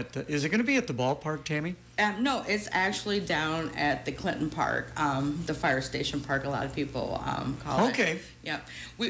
at, is it going to be at the ballpark, Tammy? No, it's actually down at the Clinton Park, the fire station park. A lot of people call it. Okay. Yeah.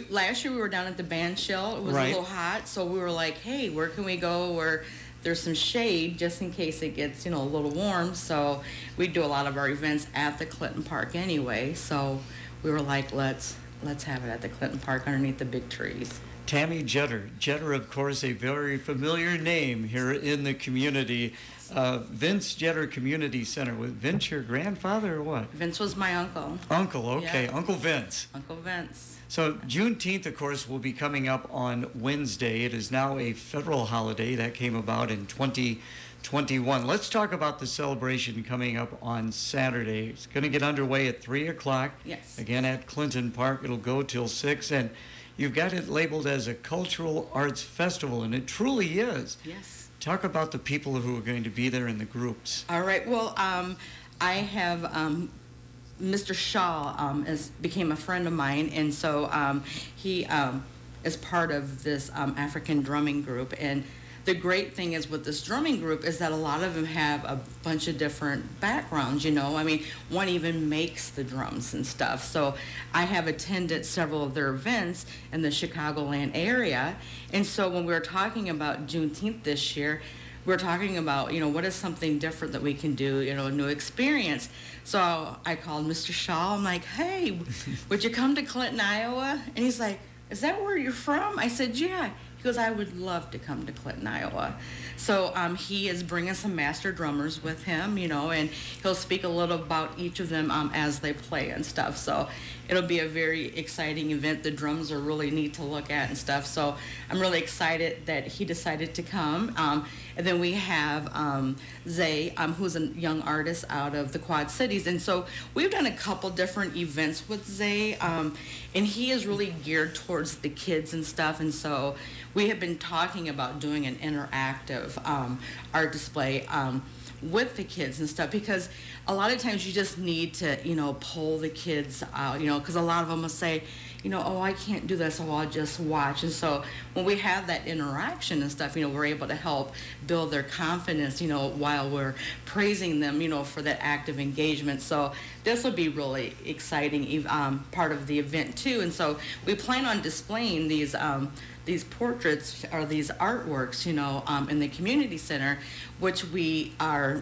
Last year we were down at the band shell. It was a little hot, so we were like, hey, where can we go where there's some shade just in case it gets, a little warm. So we do a lot of our events at the Clinton Park anyway. So we were like, let's have it at the Clinton Park underneath the big trees. Tami Jetter. Jetter, of course, a very familiar name here in the community. Vince Jetter Community Center. Was Vince your grandfather or what? Vince was my uncle. Uncle, okay. Yeah. Uncle Vince. Uncle Vince. So Juneteenth, of course, will be coming up on Wednesday. It is now a federal holiday that came about in 2021. Let's talk about the celebration coming up on Saturday. It's going to get underway at 3 o'clock. Yes. Again, at Clinton Park. It'll go till 6. And you've got it labeled as a cultural arts festival, and it truly is. Yes. Talk about the people who are going to be there in the groups. All right. Well, I have Mr. Shaw became a friend of mine, and so he is part of this African drumming group. And the great thing is with this drumming group is that a lot of them have a bunch of different backgrounds, I mean, one even makes the drums and stuff. So I have attended several of their events in the Chicagoland area. And so when we were talking about Juneteenth this year, we're talking about, what is something different that we can do, a new experience. So I called Mr. Shaw. I'm like, hey, would you come to Clinton, Iowa? And he's like, is that where you're from? I said, yeah. He goes, I would love to come to Clinton, Iowa. So he is bringing some master drummers with him, and he'll speak a little about each of them as they play and stuff. So it'll be a very exciting event. The drums are really neat to look at and stuff. So I'm really excited that he decided to come. And then we have Zay, who's a young artist out of the Quad Cities. And so we've done a couple different events with Zay, and he is really geared towards the kids and stuff. And so we have been talking about doing an interactive art display with the kids and stuff, because a lot of times you just need to, pull the kids out, because a lot of them will say, oh, I can't do this, so I'll just watch. And so when we have that interaction and stuff, we're able to help build their confidence, while we're praising them, for that active engagement. So this will be really exciting part of the event too. And so we plan on displaying these portraits or these artworks, in the community center, which we are,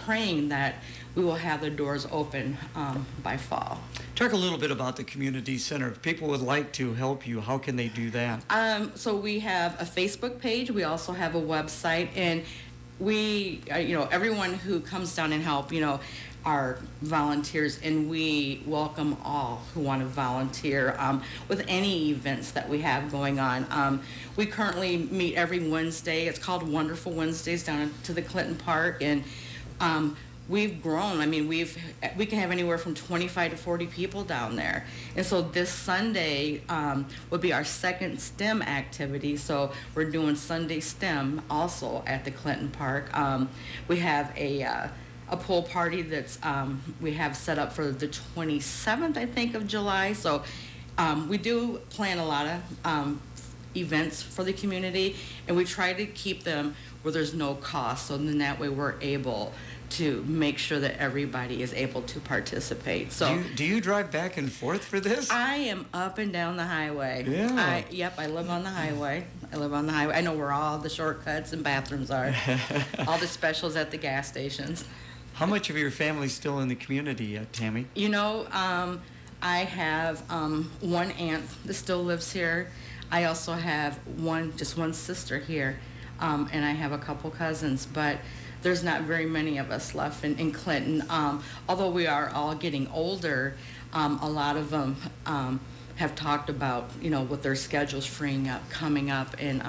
praying that we will have the doors open by fall. Talk a little bit about the community center. If people would like to help you, how can they do that? So we have a Facebook page. We also have a website, and we, everyone who comes down and help, are volunteers, and we welcome all who want to volunteer with any events that we have going on. We currently meet every Wednesday. It's called Wonderful Wednesdays down to the Clinton Park, and we've grown. I mean, we can have anywhere from 25 to 40 people down there. And so this Sunday would be our second STEM activity. So we're doing Sunday STEM also at the Clinton Park. We have a pool party that's we have set up for the 27th, I think, of July. So we do plan a lot of events for the community, and we try to keep them where there's no cost. So then that way we're able to make sure that everybody is able to participate. So do you drive back and forth for this? I am up and down the highway. Yeah. I live on the highway. I know where all the shortcuts and bathrooms are. All the specials at the gas stations. How much of your family's still in the community, Tammy? I have one aunt that still lives here. I also have just one sister here, and I have a couple cousins, but there's not very many of us left in Clinton. Although we are all getting older, a lot of them have talked about, with their schedules freeing up, coming up, and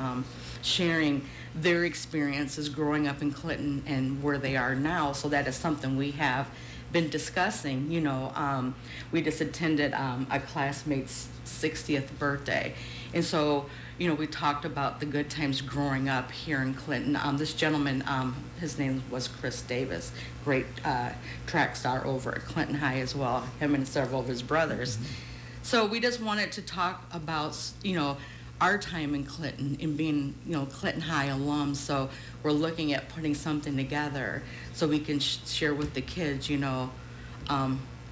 sharing their experiences growing up in Clinton and where they are now. So that is something we have been discussing. We just attended a classmate's 60th birthday. And so, we talked about the good times growing up here in Clinton. This gentleman, his name was Chris Davis, great track star over at Clinton High as well, him and several of his brothers. Mm-hmm. So we just wanted to talk about, our time in Clinton and being, Clinton High alums. So we're looking at putting something together so we can share with the kids,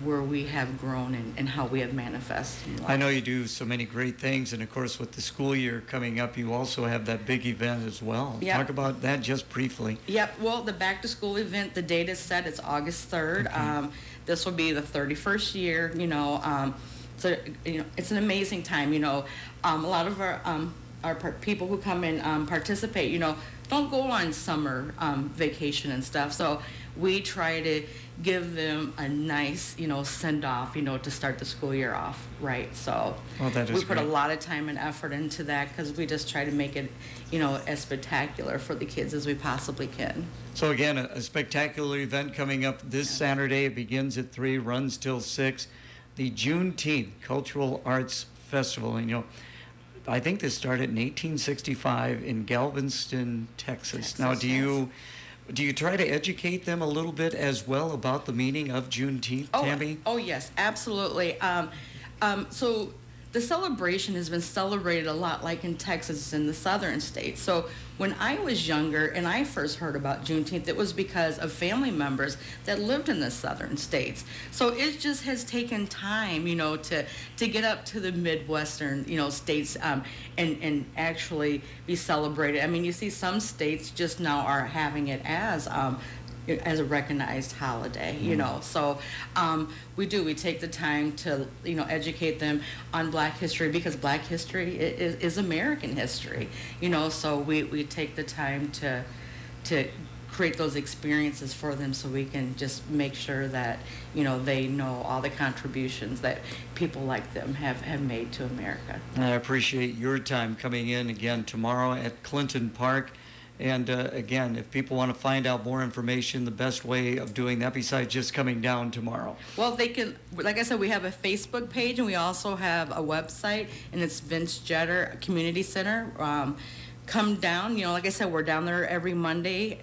where we have grown and how we have manifested. I know you do so many great things, and of course, with the school year coming up, you also have that big event as well. Yep. Talk about that just briefly. Yep. Well, the back to school event, the date is set. It's August 3rd. Okay. This will be the 31st year. So it's an amazing time. A lot of our people who come and participate, don't go on summer vacation and stuff. So we try to give them a nice, send off, to start the school year off right. So that is we put a great. lot of time and effort into that because we just try to make it, as spectacular for the kids as we possibly can. So again, a spectacular event coming up this Saturday. It begins at 3, runs till 6. The Juneteenth Cultural Arts Festival. And I think this started in 1865 in Galveston, Texas. Now, do you try to educate them a little bit as well about the meaning of Juneteenth, Tami? Oh yes, absolutely. So the celebration has been celebrated a lot like in Texas and the southern states. So when I was younger and I first heard about Juneteenth, it was because of family members that lived in the southern states. So it just has taken time, to get up to the Midwestern, states and actually be celebrated. I mean, you see some states just now are having it as a recognized holiday, So we take the time to, educate them on Black history because Black history is American history, So we take the time to create those experiences for them so we can just make sure that, they know all the contributions that people like them have made to America. I appreciate your time coming in again tomorrow at Clinton Park. And again, if people want to find out more information, the best way of doing that besides just coming down tomorrow. Well, they can, like I said, we have a Facebook page and we also have a website, and it's Vince Jetter Community Center. Come down, like I said, we're down there every Monday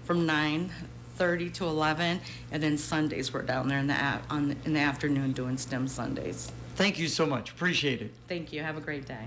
from 9:30 to 11, and then Sundays we're down there in the afternoon doing STEM Sundays. Thank you so much. Appreciate it. Thank you. Have a great day.